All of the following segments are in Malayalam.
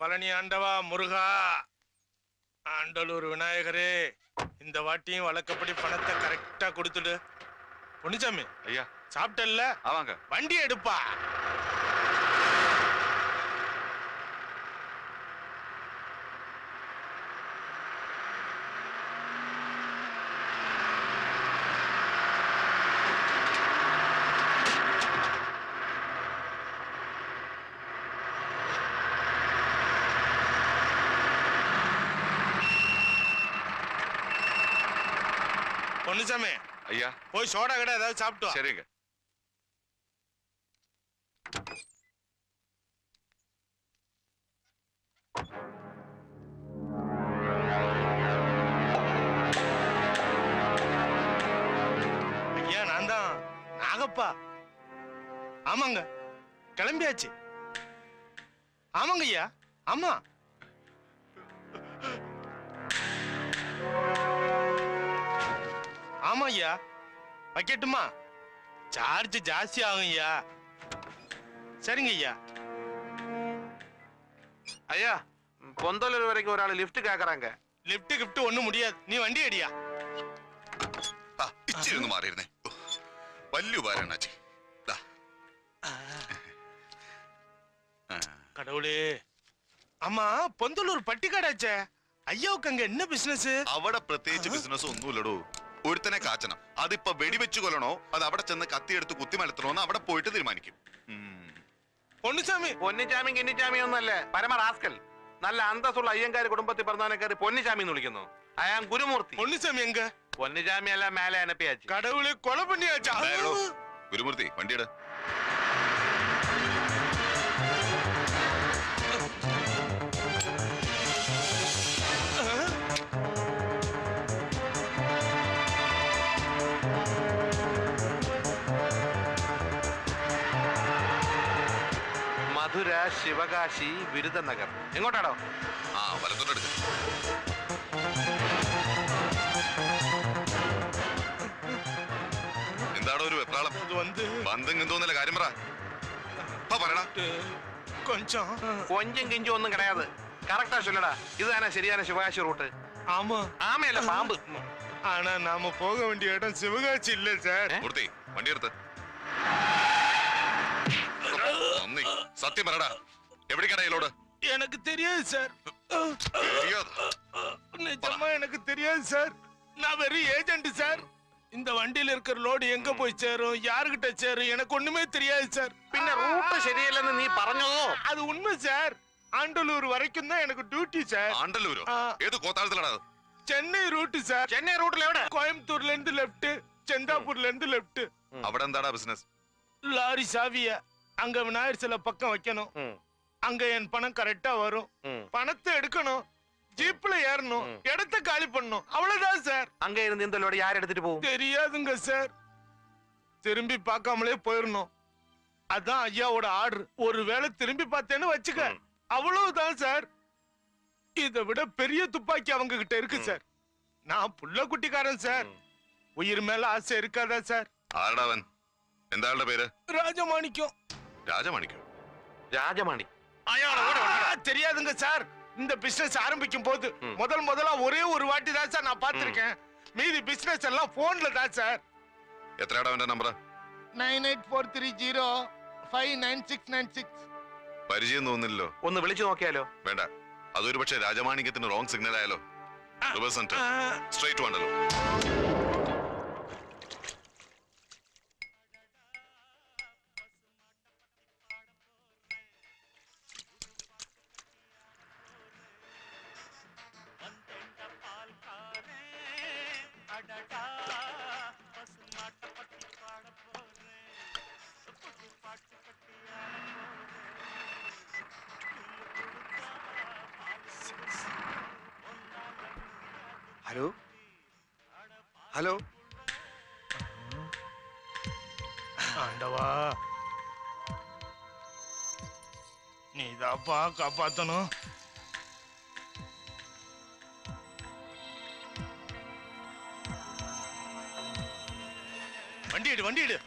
பழனி ஆண்டவா முருகா, ஆண்டலூர் விநாயகரே, இந்த வாட்டியும் வழக்கப்படி பணத்தை கரெக்டா கொடுத்துடு. பொன்னிச்சாமி ஐயா, சாப்பிட்டல்ல? ஆமாங்க. வண்டி எடுப்பா. பொன்னிச்சாமி ஐயா, போய் சோடா கடை ஏதாவது சாப்பிட்டு. சரிங்க. ஐயா, நான் தான் நாகப்பா. ஆமாங்க, கிளம்பியாச்சு. ஆமாங்க ஐயா, ஆமா. ஆமா ஐயா, வைக்கட்டுமா? சார்ஜ் ஜாஸ்தி ஆகும் ஐயா. சரிங்க ஐயா. ஐயா, பொந்தலூர் வரைக்கும் ஒரு ஆள் லிஃப்ட் கேக்குறாங்க. லிஃப்ட் கிஃப்ட் ஒண்ணும் முடியாது, நீ வண்டி அடியா. ഇച്ചിരി മാറിയിരുന്നേ. വലിയ ഉപകാരണ്ണാച്ചി. கடவுளே. ஆமா, பொந்தலூர் பட்டிக்காடாச்சே, ஐயாவுக்கு அங்க என்ன பிசினஸ்? അവിടെ പ്രത്യേകിച്ച് ബിസിനസ് ഒന്നുമില്ലടോ. ഒരുത്തനെ കാച്ചണം. അതിപ്പോ വെടിവെച്ച് കൊല്ലണോ അത് അവിടെ ചെന്ന് കത്തിയെടുത്ത് കുത്തിമലത്തണോന്ന് അവിടെ പോയിട്ട് തീരുമാനിക്കും. പൊന്നിച്ചാമി പൊന്നിച്ചാമി കിന്നിച്ചാമി ഒന്നല്ലേ, പരമ റാസ്കൽ. നല്ല അന്തസ്സുള്ള അയ്യങ്കാര് കുടുംബത്തിൽ പിറന്നവനെ കയറി പൊന്നിച്ചാമി എന്ന് വിളിക്കുന്നു. അയാൾ ഗുരുമൂർത്തി. പൊന്നിച്ചാമി എങ്ക? പൊന്നിച്ചാമി എല്ലാം മേലെ അനപ്പിയാച്ചു. கடவுளே, கொலை பண்ணியாச்சா? ഗുരുമൂർത്തി, വണ്ടിയുടെ മധുര, ശിവകാശി, വിരുദനഗർ. എങ്ങോട്ടാണോ? ആ, വലത്തോട്ടെടുക്ക. എന്താണോ ഒരു വെപ്രാളം? ബന്ധം കിന്തോന്നല്ല, കാര്യം പറ. പറയടാ. കൊഞ്ചും കിഞ്ചും ഒന്നും കിടയാത്. കറക്റ്റാ ചൊല്ലടാ. ഇത് തന്നെ ശരിയാണ് ശിവകാശി റൂട്ട്. ஆமா, ആമയല്ല പാമ്പ്. ஆனா நாம போக வேண்டிய இடம் சிவகாசி இல்ல சார். മൂർത്തി, വണ്ടി എടുത്ത്. സത്യം പറടാ, എവിടേക്കാണ് ഇതിലോട്? எனக்கு தெரியாது சார். நிஜமா எனக்கு தெரியாது சார். நான் வெறும் ஏஜென்ட் சார். இந்த வண்டியில இருக்கிற லோடு எங்க போய் சேரும், யாருகிட்ட சேரும், எனக்கு ஒண்ணுமே தெரியாது சார். പിന്നെ റൂട്ട് ശരിയല്ലെന്ന് നീ പറഞ്ഞോ? அது உண்மை சார். ஆண்டலூர் வரைக்கும் தான் எனக்கு டியூட்டி சார். ആണ്ടല്ലൂരോ? ഏത് കോത്താഴത്തിലാണ്? Chennai route sir. ചെന്നൈ റൂട്ടിൽ എവിടെ? கோயம்புத்தூர்ல இருந்து லெஃப்ட், செந்தாப்பூர்ல இருந்து லெஃப்ட். അവിടെ എന്താടാ ബിസിനസ്? லாரி சாவிய அங்க விநாயகர் சில பக்கம் வைக்கணும். அங்க என் பணம் கரெக்டா வரும். பணத்தை எடுக்கணும், ஜீப்ல ஏறணும், இடத்தை காலி பண்ணணும், அவ்வளவுதான் சார். அங்க இருந்து இந்த லோடு யார் எடுத்துட்டு போகும்? தெரியாதுங்க சார். திரும்பி பார்க்காமலே போயிடணும். அதான் ஐயாவோட ஆர்டர். ஒருவேளை திரும்பி பார்த்தேன்னு வச்சுக்க, அவ்வளவுதான் சார். இதை விட பெரிய துப்பாக்கி அவங்க கிட்ட இருக்கு சார். நான் புள்ள குட்டிக்காரன் சார். உயிர் மேல ஆசை இருக்காதா சார்? ആരടാവൻ? എന്താളുടെ പേര്? ராஜமாணிக்கம். രാജമാണിക്കോ? രാജമാണി தெரியாதுங்க சார். இந்த பிசினஸ் ஆரம்பிக்கும் போது முதல்ல ஒரே ஒரு வாட்டி தான் சார் நான் பார்த்திருக்கேன். மீதி பிசினஸ் எல்லாம் போன்ல தான் சார். എത്രയാടാ അവന്റെ നമ്പർ? 9843059696. പരിചയം തോന്നില്ലല്ലോ. ഒന്ന് വിളിച്ചു നോക്കിയാലോ? വേണ്ട, അതൊരു പക്ഷേ രാജമാണിക്യത്തിന് റോങ് സിഗ്നൽ ആയാലോ? റിവേഴ്സ് സെന്റർ സ്ട്രേറ്റ് വേണ്ടല്ലോ. ഹലോ ഹലോ, ஆண்டவா, நீதாப்பா காப்பாத்தணும். வண்டி எடு, வண்டி எடு.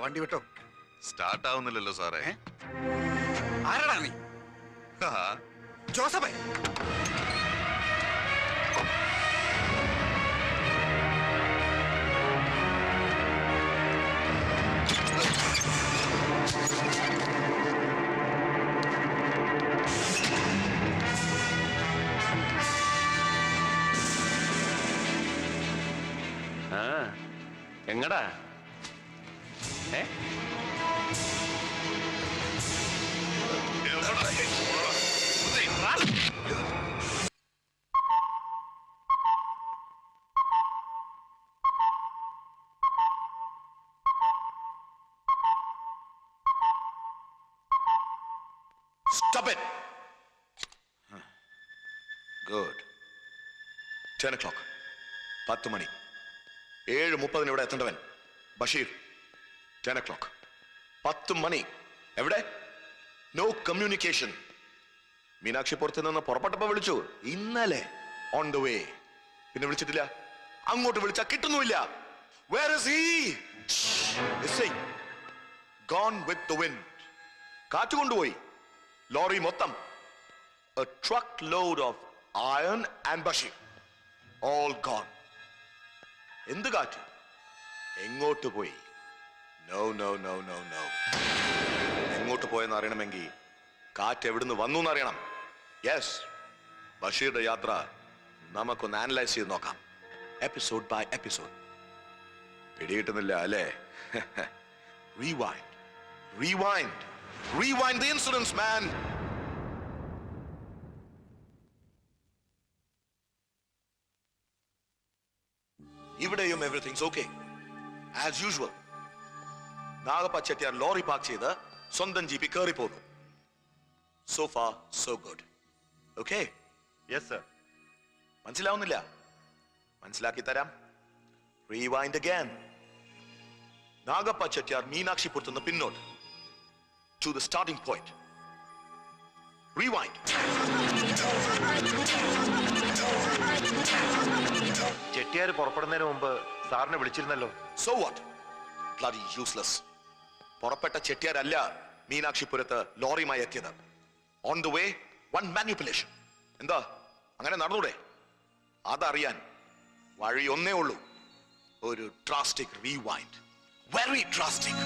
വണ്ടി വിട്ടോ. സ്റ്റാർട്ട് ആവുന്നില്ലല്ലോ സാറേ. ആരാടാ നീ? ജോസഫേ, എങ്ങടാ? Stop it! Good. 10 o'clock. 10 മണി. 7:30 ഇവിടെ എത്തേണ്ടവൻ ബഷീർ. 10 o'clock. 10 മണി. എവിടെ? No communication. മീനാക്ഷി പുറത്ത് നിന്ന് പുറപ്പെട്ടപ്പോ വിളിച്ചു. ഇന്നലെ ഓൺ ദ വേ. പിന്നെ വിളിച്ചിട്ടില്ല. അങ്ങോട്ട് വിളിച്ചാ കിട്ടുന്നുമില്ല. Where is he? Missing. Gone with the wind. കാറ്റ് കൊണ്ടുപോയി. ലോറി മൊത്തം. A truckload of iron and bashir. All gone. എന്ത് കാറ്റ്? എങ്ങോട്ട് പോയി? No, no, no, no, no. എങ്ങോട്ട് പോയെന്ന് അറിയണമെങ്കിൽ കാറ്റ് എവിടുന്ന് വന്നു എന്നറിയണം. യെസ്, ബഷീറുടെ യാത്ര നമുക്കൊന്ന് അനലൈസ് ചെയ്ത് നോക്കാം, എപ്പിസോഡ് ബൈ എപ്പിസോഡ്. പിടികിട്ടുന്നില്ല അല്ലേ? Rewind, rewind, rewind the incidents, man. ഇവിടെയും everything's okay as usual. Nagappa Chettiar lorry park ചെയ്ത് സ്വന്തം ജീപ്പിൽ കയറി പോന്നു. So far so good. Okay? Yes sir. മനസ്സിലാവുന്നില്ല? മനസ്സിലാക്കി തരാം. Rewind again. നാഗപ്പ ചെട്ടിയാർ മീനാക്ഷിപുരത്തുനിന്ന് പിന്നോട്ട് to the starting point. Rewind. Chettiar പുറപ്പെടുന്നതിന് മുമ്പ് സാറിനെ വിളിച്ചിരുന്നല്ലോ. So what? Bloody useless. പുറപ്പെട്ട ചെട്ടിയാരല്ല മീനാക്ഷിപുരത്ത് ലോറിയുമായി എത്തിയത്. On the way one manipulation. എന്താ അങ്ങനെ നടന്നൂടെ? അതറിയാൻ വഴി ഒന്നേ ഉള്ളൂ, ഒരു drastic rewind. Very drastic.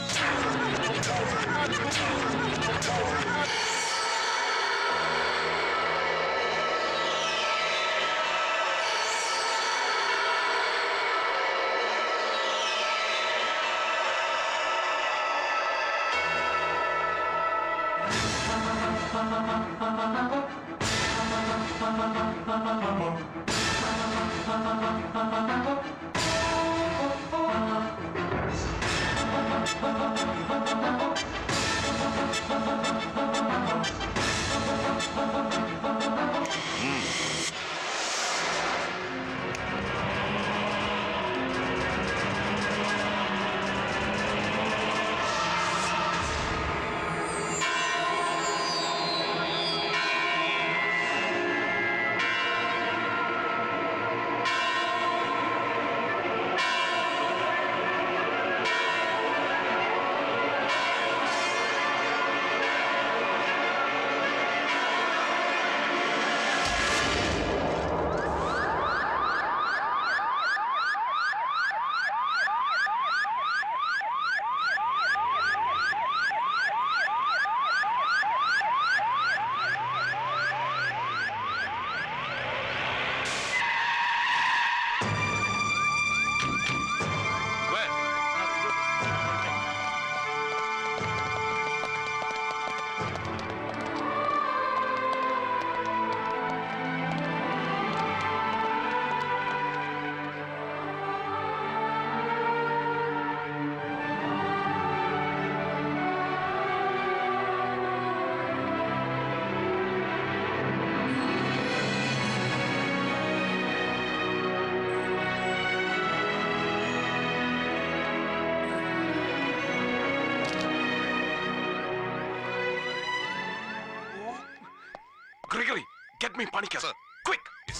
Gregory, get me Panika. Sir. Quick. Yes.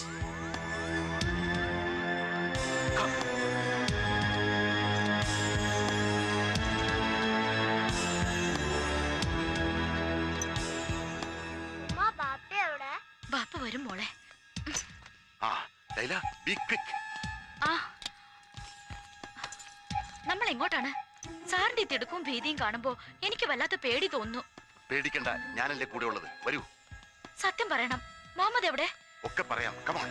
Come. വരും മോളെ. ആ ലൈല ബി ക്വിക്ക്. ആ നമ്മൾ എങ്ങോട്ടാണ്? സാറിന്റെ തിടുക്കവും ഭീതിയും കാണുമ്പോ എനിക്ക് വല്ലാത്ത പേടി തോന്നുന്നു. പേടിക്കണ്ട, ഞാനല്ലേ കൂടെ ഉള്ളത്. വരൂ. സത്യം പറയണം, മുഹമ്മദ് എവിടെ? ഒക്കെ പറയാം. കമാൺ.